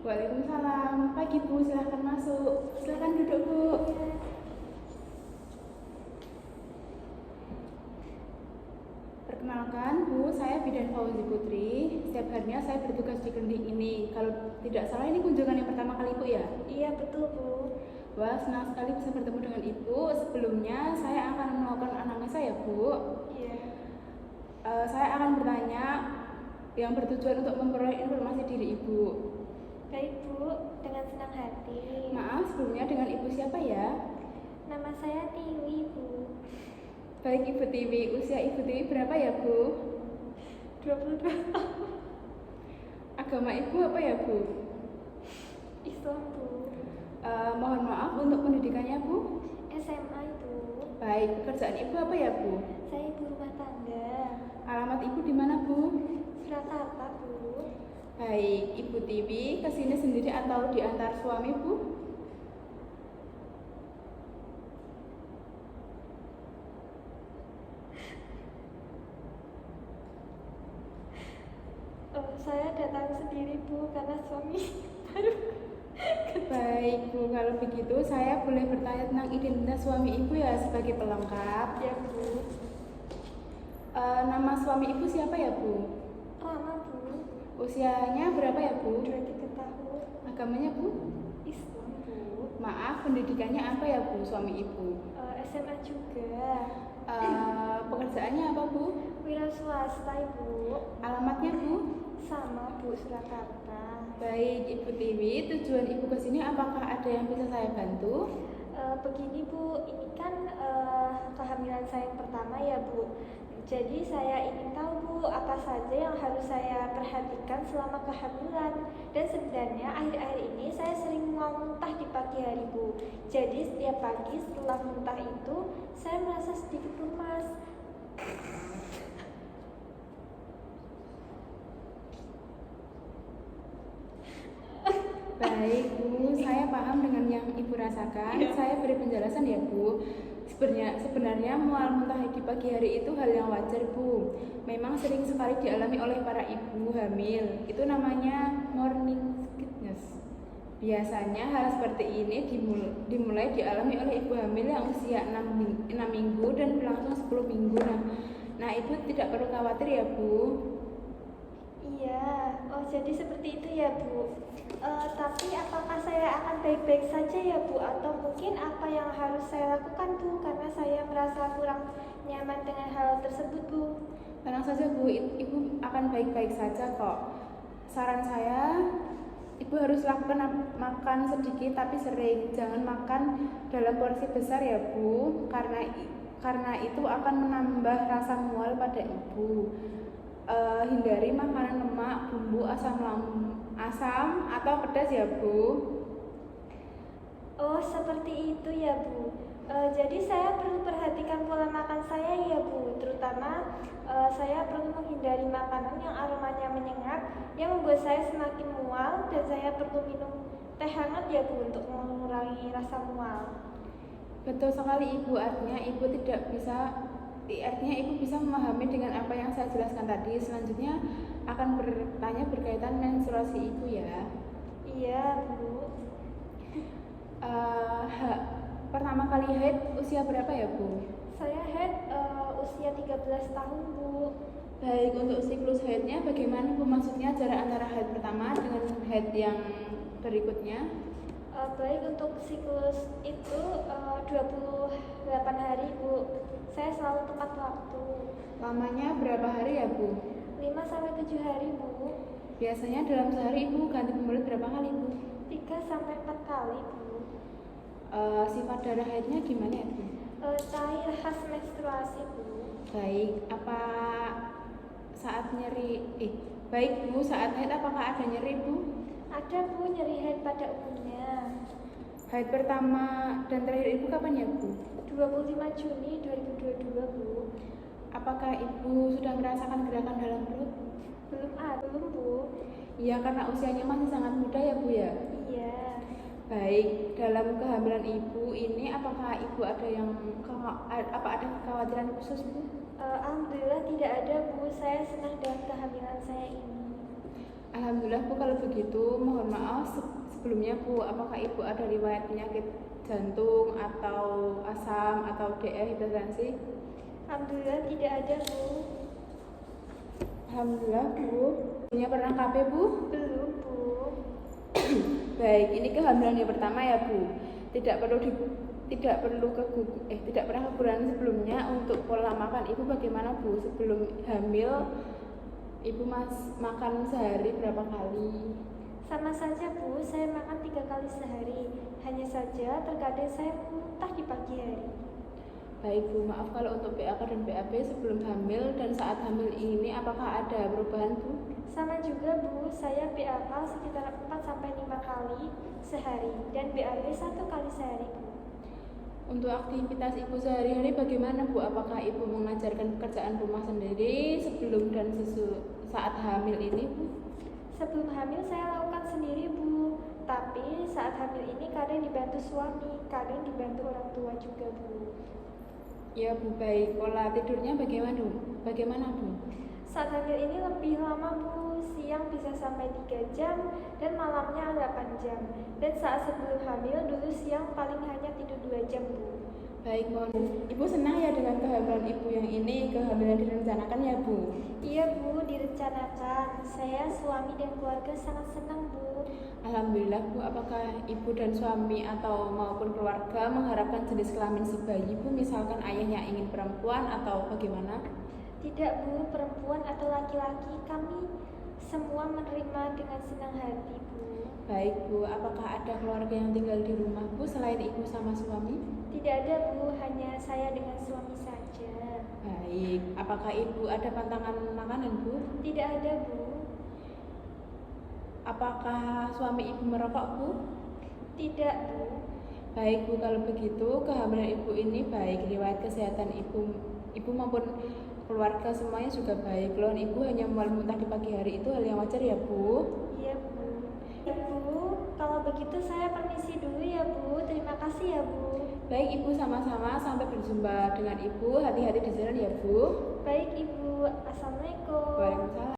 Waalaikumsalam. Pagi Bu, silahkan masuk. Silahkan duduk Bu. Perkenalkan Bu, saya Bidan Fauzi Putri. Setiap harinya saya bertugas di klinik ini. Kalau tidak salah ini kunjungan yang pertama kali Bu ya? Iya betul Bu. Wah, senang sekali bisa bertemu dengan Ibu. Sebelumnya saya akan melakukan anamnesa ya Bu. Iya. Saya akan bertanya yang bertujuan untuk memperoleh informasi diri Ibu. Baik Bu, dengan senang hati. Maaf sebelumnya, dengan Ibu siapa ya? Nama saya Tiwi Bu. Baik Ibu Tiwi, usia Ibu Tiwi berapa ya Bu? 22 tahun. Agama Ibu apa ya Bu? Islam Bu. Mohon maaf untuk pendidikannya Bu. SMA itu. Baik, pekerjaan Ibu apa ya Bu? Saya ibu rumah tangga. Alamat Ibu di mana Bu? Surakarta Bu. Baik, Ibu Tiwi kesini sendiri atau diantar suami Bu? Saya datang sendiri Bu karena suami baru. Baik Bu, kalau begitu saya boleh bertanya tentang identitas suami Ibu ya sebagai pelengkap. Ya Bu. Nama suami Ibu siapa ya Bu? Rama Bu. Usianya berapa ya Bu? 23 tahun. Agamanya Bu? Islam Bu. Maaf, pendidikannya apa ya Bu suami Ibu? SMA juga. Pekerjaannya apa Bu? Wira swasta Ibu. Alamatnya Bu? Sama Bu, Surakarta. Baik Ibu Tiwi, tujuan Ibu ke sini apakah ada yang bisa saya bantu? Begini Bu, ini kan kehamilan saya yang pertama ya Bu. Jadi saya ingin tahu Bu, apa saja yang harus saya perhatikan selama kehamilan. Dan sebenarnya akhir-akhir ini saya sering mual muntah di pagi hari Bu. Jadi setiap pagi setelah muntah itu saya merasa sedikit lemas. Baik Bu, saya paham dengan yang Ibu rasakan. Saya beri penjelasan ya Bu. Sebenarnya mual muntah di pagi hari itu hal yang wajar Bu. Memang sering sekali dialami oleh para ibu hamil. Itu namanya morning sickness. Biasanya hal seperti ini dimulai dialami oleh ibu hamil yang usia 6 minggu dan berlangsung 10 minggu. Nah Ibu tidak perlu khawatir ya Bu. Iya, jadi seperti itu ya Bu. Tapi apakah saya akan baik-baik saja ya Bu? Atau mungkin apa yang harus saya lakukan Bu? Karena saya merasa kurang nyaman dengan hal tersebut Bu. Tenang saja Bu, Ibu akan baik-baik saja kok. Saran saya, Ibu harus lakukan makan sedikit tapi sering. Jangan makan dalam porsi besar ya Bu, karena itu akan menambah rasa mual pada Ibu. Hindari makanan lemak, bumbu, asam atau pedas ya Bu. Oh seperti itu ya Bu. Jadi saya perlu perhatikan pola makan saya ya Bu. Terutama saya perlu menghindari makanan yang aromanya menyengat yang membuat saya semakin mual. Dan saya perlu minum teh hangat ya Bu untuk mengurangi rasa mual. Betul sekali Ibu, artinya Ibu bisa memahami dengan apa yang saya jelaskan tadi. Selanjutnya akan bertanya berkaitan menstruasi Ibu ya. Iya Bu. Pertama kali haid usia berapa ya Bu? Saya haid usia 13 tahun Bu. Baik, untuk siklus haidnya bagaimana Bu? Maksudnya jarak antara haid pertama dengan haid yang berikutnya? Baik, untuk siklus itu 28 hari Bu. Saya selalu tepat waktu. Lamanya berapa hari ya Bu? 5-7 hari Bu. Biasanya dalam sehari Ibu ganti pembalut berapa kali Bu? 3-4 kali Bu. Sifat darah haidnya gimana ya Bu? Cair khas menstruasi Bu. Baik, apa saat nyeri? Baik Bu, saat haid apakah ada nyeri Bu? Ada Bu, nyeri haid pada umumnya. Haid pertama dan terakhir Ibu kapan ya Bu? 25 Juni 2022 Bu. Apakah Ibu sudah merasakan gerakan dalam perut? Belum Bu. Iya, karena usianya masih sangat muda ya Bu ya? Iya. Baik, dalam kehamilan Ibu ini apakah Ibu ada kekhawatiran khusus Bu? Alhamdulillah tidak ada Bu. Saya senang dengan kehamilan saya ini. Alhamdulillah Bu, kalau begitu mohon maaf sebelumnya Bu, apakah Ibu ada riwayat penyakit jantung atau asam atau hipertensi? Alhamdulillah tidak ada Bu. Alhamdulillah Bu. Punya pernah KB Bu? Belum Bu. Baik, ini kehamilan yang pertama ya Bu. Tidak pernah kekurangan sebelumnya. Untuk pola makan Ibu bagaimana Bu? Sebelum hamil Ibu makan sehari berapa kali? Sama saja Bu, saya makan 3 kali sehari. Hanya saja terkadang saya muntah di pagi hari. Baik Bu, maaf kalau untuk PAK dan BAB sebelum hamil dan saat hamil ini apakah ada perubahan Bu? Sama juga Bu, saya BAK sekitar 4-5 kali sehari dan BAB 1 kali sehari Bu. Untuk aktivitas Ibu sehari-hari bagaimana Bu? Apakah Ibu mengajarkan pekerjaan rumah sendiri sebelum dan saat hamil ini Bu? Sebelum hamil saya lakukan sendiri Bu, tapi saat hamil ini kadang dibantu suami, kadang dibantu orang tua juga Bu. Ya Bu, baik. Pola tidurnya bagaimana Bu? Saat hamil ini lebih lama Bu, siang bisa sampai 3 jam dan malamnya 8 jam. Dan saat sebelum hamil dulu siang paling hanya tidur 2 jam Bu. Baik, mohon Ibu senang ya dengan kehamilan Ibu yang ini, kehamilan direncanakan ya Bu? Iya Bu, direncanakan. Saya, suami dan keluarga sangat senang Bu. Alhamdulillah Bu, apakah Ibu dan suami atau maupun keluarga mengharapkan jenis kelamin si bayi Bu? Misalkan ayahnya ingin perempuan atau bagaimana? Tidak Bu, perempuan atau laki-laki kami semua menerima dengan senang hati Bu. Baik Bu, apakah ada keluarga yang tinggal di rumah Bu selain Ibu sama suami? Tidak ada Bu, hanya saya dengan suami saja. Baik, apakah Ibu ada pantangan makanan Bu? Tidak ada Bu. Apakah suami Ibu merokok Bu? Tidak Bu. Baik Bu, kalau begitu kehamilan Ibu ini baik, riwayat kesehatan Ibu maupun keluarga semuanya juga baik. Keluhan Ibu hanya mual muntah di pagi hari itu hal yang wajar ya Bu? Iya Bu. Ya Bu, kalau begitu saya permisi dulu ya Bu. Terima kasih ya Bu. Baik Ibu, sama-sama, sampai berjumpa dengan Ibu. Hati-hati di jalan ya Bu. Baik Ibu. Assalamualaikum. Waalaikumsalam.